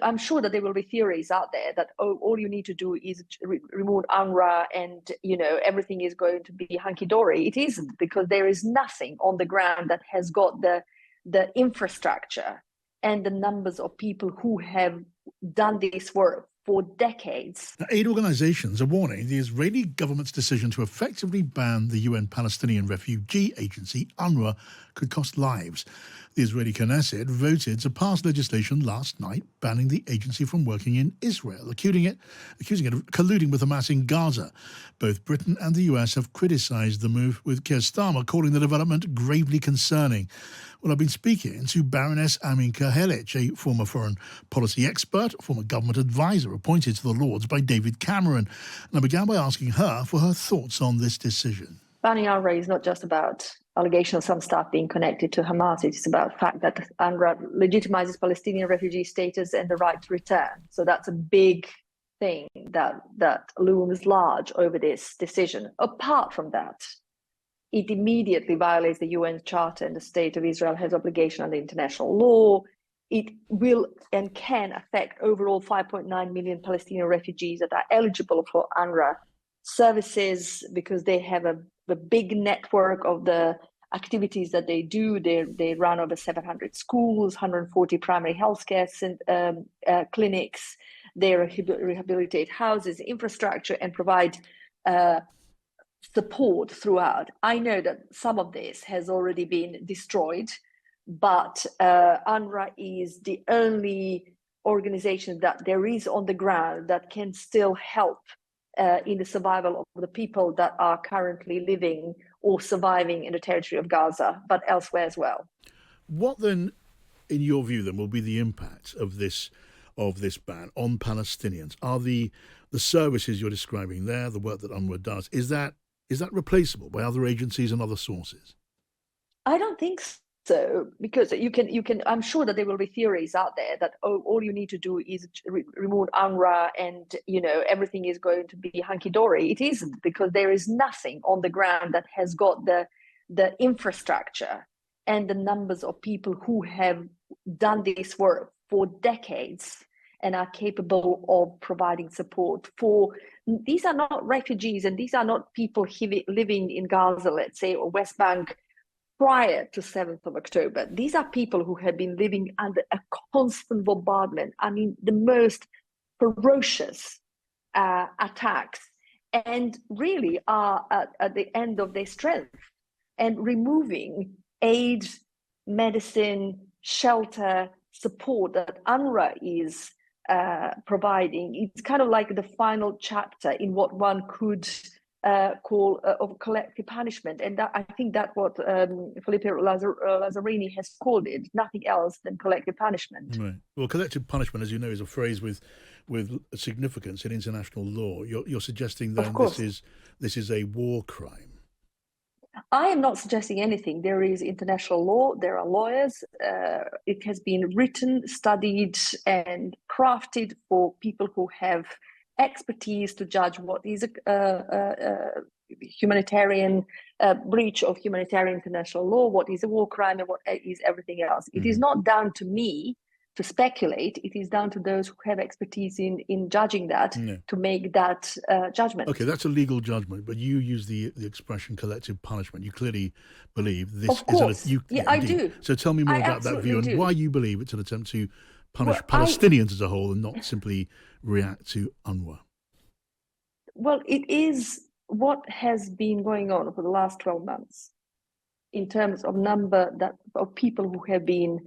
I'm sure that there will be theories out there that, oh, all you need to do is remove UNWRA and, everything is going to be hunky-dory. It isn't, because there is nothing on the ground that has got the infrastructure and the numbers of people who have done this work for decades. Now, aid organizations are warning the Israeli government's decision to effectively ban the UN Palestinian Refugee Agency, UNWRA, could cost lives. The Israeli Knesset voted to pass legislation last night banning the agency from working in Israel, accusing it of colluding with Hamas in Gaza. Both Britain and the US have criticized the move, with Keir Starmer calling the development gravely concerning. Well, I've been speaking to Baroness Aminka Helic, a former foreign policy expert, former government advisor appointed to the Lords by David Cameron. And I began by asking her for her thoughts on this decision. Banning UNWRA is not just about allegations of some stuff being connected to Hamas. It is about the fact that UNWRA legitimizes Palestinian refugee status and the right to return. So that's a big thing that looms large over this decision. Apart from that, it immediately violates the UN Charter, and the State of Israel has obligation under international law. It will and can affect overall 5.9 million Palestinian refugees that are eligible for UNWRA services, because they have a big network of the activities that they do. They run over 700 schools, 140 primary healthcare clinics. They rehabilitate houses, infrastructure, and provide support throughout. I know that some of this has already been destroyed, but UNWRA is the only organization that there is on the ground that can still help in the survival of the people that are currently living or surviving in the territory of Gaza, but elsewhere as well. What then, in your view, then will be the impact of this ban on Palestinians? Are the services you're describing there, the work that UNWRA does, is that replaceable by other agencies and other sources? I don't think so, because you can. I'm sure that there will be theories out there that, oh, all you need to do is remove UNWRA and everything is going to be hunky-dory. It isn't, because there is nothing on the ground that has got the infrastructure and the numbers of people who have done this work for decades and are capable of providing support for. These are not refugees, and these are not people living in Gaza, let's say, or West Bank prior to 7th of October. These are people who have been living under a constant bombardment. I mean, the most ferocious attacks, and really are at the end of their strength. And removing aid, medicine, shelter, support that UNWRA is providing, it's kind of like the final chapter in what one could call of collective punishment. And that, I think that what Felipe Lazzarini has called it, nothing else than collective punishment. Right. Well, collective punishment, as you know, is a phrase with significance in international law. You're suggesting then this is a war crime. I am not suggesting anything. There is international law. There are lawyers. It has been written, studied, and crafted for people who have expertise to judge what is a humanitarian breach of humanitarian international law, what is a war crime, and what is everything else. It is not down to me to speculate. It is down to those who have expertise in judging that to make that judgment. Okay, that's a legal judgment, but you use the expression collective punishment. You clearly believe this of course. I do. So tell me more about that view and why you believe it's an attempt to punish Palestinians as a whole and not simply react to UNWRA. Well, it is what has been going on for the last 12 months in terms of number of people who have been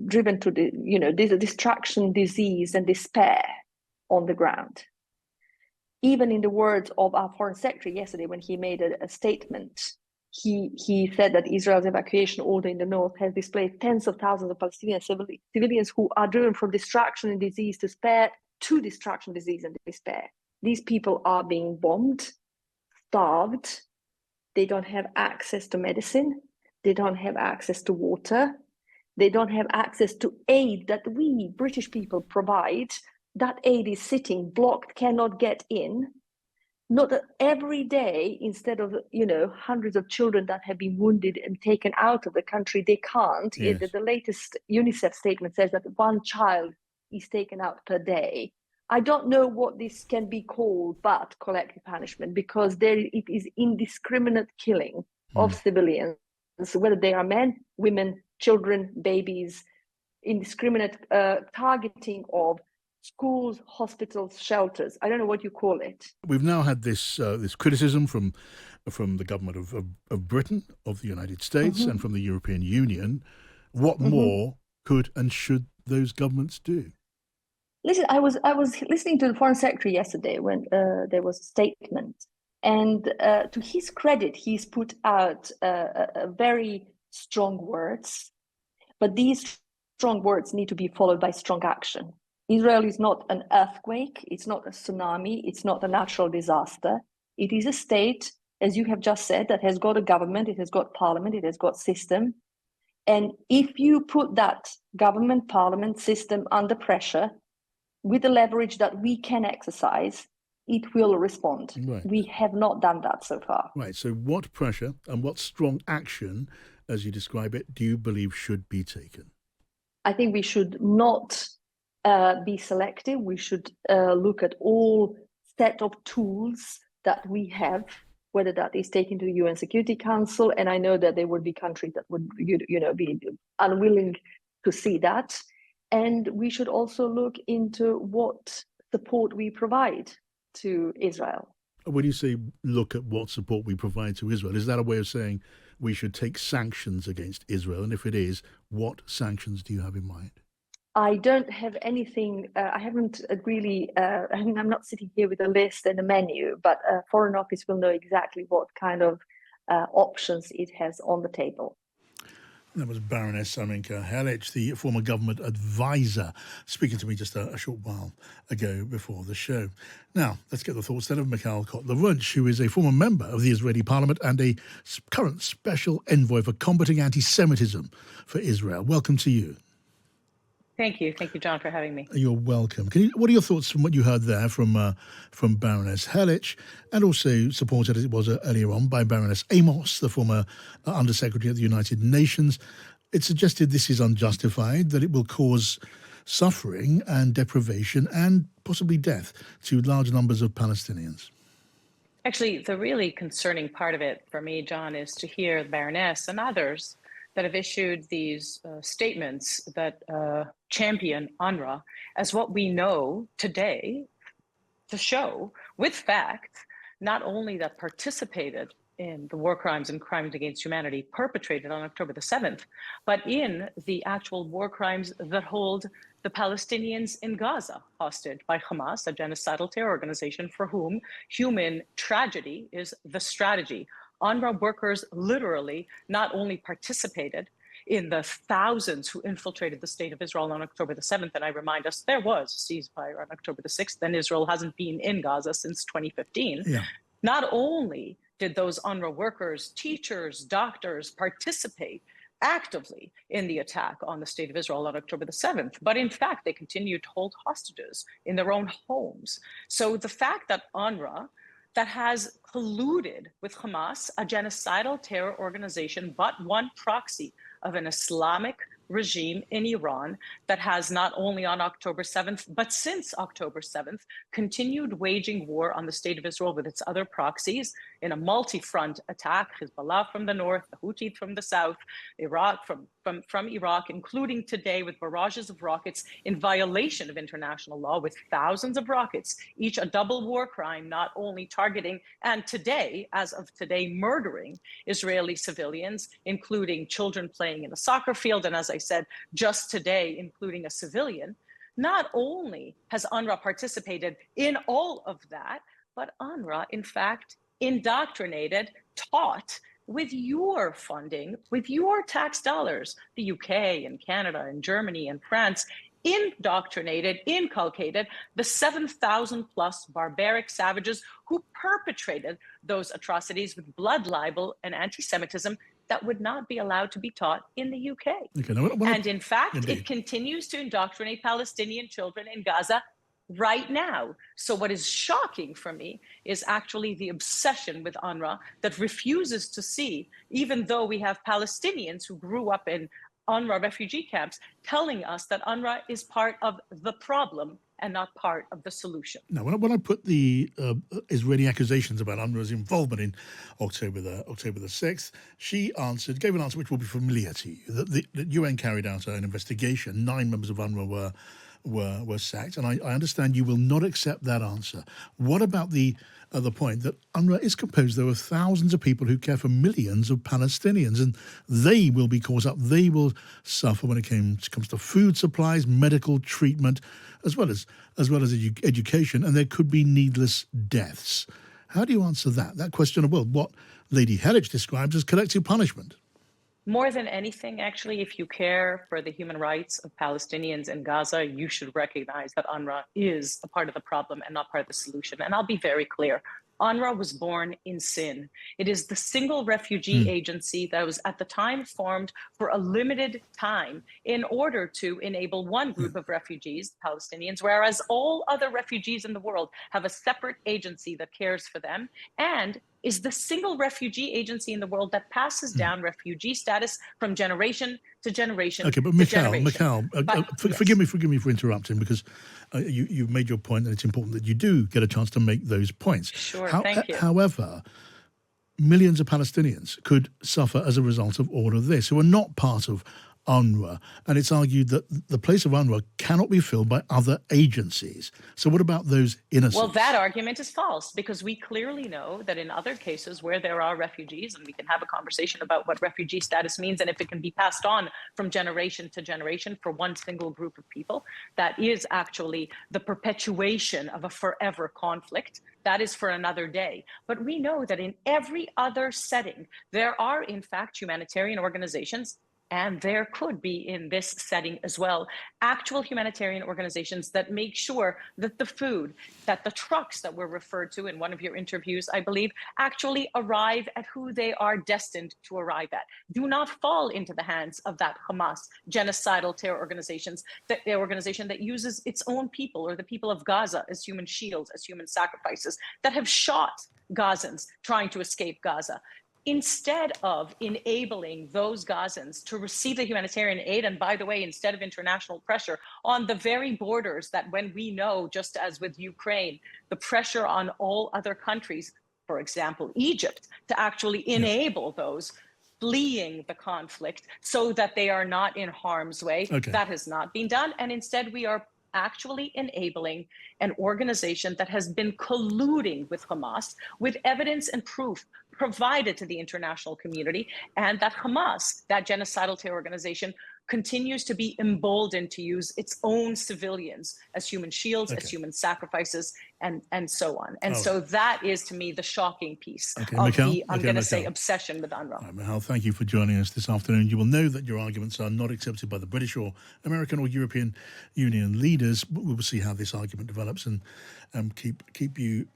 driven to the distraction, disease, and despair on the ground. Even in the words of our foreign secretary yesterday, when he made a statement, he said that Israel's evacuation order in the north has displaced tens of thousands of Palestinian civilians who are driven from distraction and disease to distraction, disease, and despair. These people are being bombed, starved. They don't have access to medicine. They don't have access to water. They don't have access to aid that we British people provide. That aid is sitting blocked, cannot get in. Not that every day, instead of hundreds of children that have been wounded and taken out of the country, they can't. Yes. The latest UNICEF statement says that one child is taken out per day, I don't know what this can be called but collective punishment, because it is indiscriminate killing of civilians, whether they are men, women, children, babies, indiscriminate targeting of schools, hospitals, shelters. I don't know what you call it. We've now had this criticism from the government of Britain, of the United States, and from the European Union. What more could and should those governments do? Listen, I was listening to the Foreign Secretary yesterday when there was a statement, and to his credit, he's put out very strong words, but these strong words need to be followed by strong action. Israel is not an earthquake, it's not a tsunami, it's not a natural disaster. It is a state, as you have just said, that has got a government, it has got parliament, it has got system. And if you put that government, parliament system under pressure with the leverage that we can exercise, it will respond. Right. We have not done that so far. Right. So what pressure and what strong action, as you describe it, do you believe should be taken? I think we should not be selective. We should look at all set of tools that we have, whether that is taken to the UN Security Council, and I know that there would be countries that would be unwilling to see that. And we should also look into what support we provide to Israel. When you say look at what support we provide to Israel, is that a way of saying we should take sanctions against Israel? And if it is, what sanctions do you have in mind? I don't have anything. I haven't really. I'm not sitting here with a list and a menu, but Foreign Office will know exactly what kind of options it has on the table. That was Baroness Aminka Helic, the former government advisor, speaking to me just a short while ago before the show. Now, let's get the thoughts then of Mikhail Kotler-Wunsch, who is a former member of the Israeli parliament and a current special envoy for combating anti-Semitism for Israel. Welcome to you. Thank you. Thank you, John, for having me. You're welcome. What are your thoughts from what you heard there from Baroness Helic, and also supported, as it was earlier on, by Baroness Amos, the former Undersecretary at the United Nations? It suggested this is unjustified, that it will cause suffering and deprivation and possibly death to large numbers of Palestinians. Actually, the really concerning part of it for me, John, is to hear the Baroness and others that have issued these statements that champion UNRWA as what we know today to show with fact, not only that participated in the war crimes and crimes against humanity perpetrated on October the 7th, but in the actual war crimes that hold the Palestinians in Gaza hostage by Hamas, a genocidal terror organization for whom human tragedy is the strategy. UNRWA workers literally not only participated in the thousands who infiltrated the state of Israel on October the 7th, and I remind us there was a ceasefire on October the 6th, and Israel hasn't been in Gaza since 2015. Yeah. Not only did those UNRWA workers, teachers, doctors participate actively in the attack on the state of Israel on October the 7th, but in fact, they continued to hold hostages in their own homes. So the fact that UNRWA, that has colluded with Hamas, a genocidal terror organization, but one proxy of an Islamic regime in Iran that has not only on October 7th, but since October 7th, continued waging war on the state of Israel with its other proxies in a multi-front attack, Hezbollah from the north, the Houthis from the south, Iraq from Iraq, including today with barrages of rockets in violation of international law with thousands of rockets, each a double war crime, not only targeting and today, as of today, murdering Israeli civilians, including children playing in a soccer field, and as I said, just today, including a civilian. Not only has UNRWA participated in all of that, but UNRWA, in fact, indoctrinated, taught with your funding, with your tax dollars, the UK and Canada and Germany and France, indoctrinated, inculcated the 7,000 plus barbaric savages who perpetrated those atrocities with blood libel and anti-Semitism that would not be allowed to be taught in the UK. And in fact, it continues to indoctrinate Palestinian children in Gaza right now. So what is shocking for me is actually the obsession with UNRWA that refuses to see, even though we have Palestinians who grew up in UNRWA refugee camps, telling us that UNRWA is part of the problem and not part of the solution. Now, when I put the Israeli accusations about UNRWA's involvement in October the 6th, she gave an answer which will be familiar to you, that the UN carried out an investigation. 9 members of UNRWA were sacked, and I understand you will not accept that answer. What about the point that UNRWA is composed, though, of thousands of people who care for millions of Palestinians, and they will be caught up, they will suffer when it comes to food supplies, medical treatment, as well as education, and there could be needless deaths. How do you answer that question of, well, what Lady Helic describes as collective punishment? More than anything, actually, if you care for the human rights of Palestinians in Gaza, you should recognize that UNRWA is a part of the problem and not part of the solution. And I'll be very clear. UNRWA was born in sin. It is the single refugee agency that was at the time formed for a limited time in order to enable one group of refugees, Palestinians, whereas all other refugees in the world have a separate agency that cares for them, and is the single refugee agency in the world that passes down refugee status from generation to generation. Okay, but Mikhail, forgive me for interrupting, because you've made your point, and it's important that you do get a chance to make those points. Sure, thank you. However, millions of Palestinians could suffer as a result of all of this, who are not part of UNRWA, and it's argued that the place of UNRWA cannot be filled by other agencies. So what about those innocents? Well, that argument is false, because we clearly know that in other cases where there are refugees, and we can have a conversation about what refugee status means and if it can be passed on from generation to generation for one single group of people, that is actually the perpetuation of a forever conflict. That is for another day. But we know that in every other setting, there are, in fact, humanitarian organizations, and there could be in this setting as well, actual humanitarian organizations that make sure that the food, that the trucks that were referred to in one of your interviews, I believe, actually arrive at who they are destined to arrive at. Do not fall into the hands of that Hamas genocidal terror organization that uses its own people, or the people of Gaza, as human shields, as human sacrifices, that have shot Gazans trying to escape Gaza. Instead of enabling those Gazans to receive the humanitarian aid, and by the way, instead of international pressure on the very borders that, when we know, just as with Ukraine, the pressure on all other countries, for example, Egypt, to actually enable those fleeing the conflict so that they are not in harm's way. Okay. That has not been done. And instead, we are actually enabling an organization that has been colluding with Hamas, with evidence and proof provided to the international community, and that Hamas, that genocidal terror organization, continues to be emboldened to use its own civilians as human shields, as human sacrifices, and so on. And so that is, to me, the shocking piece of the, I'm going to say, obsession with UNRWA. Right, Michal, thank you for joining us this afternoon. You will know that your arguments are not accepted by the British or American or European Union leaders. We will see how this argument develops and keep you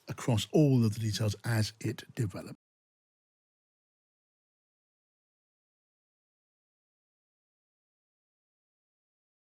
across all of the details as it develops.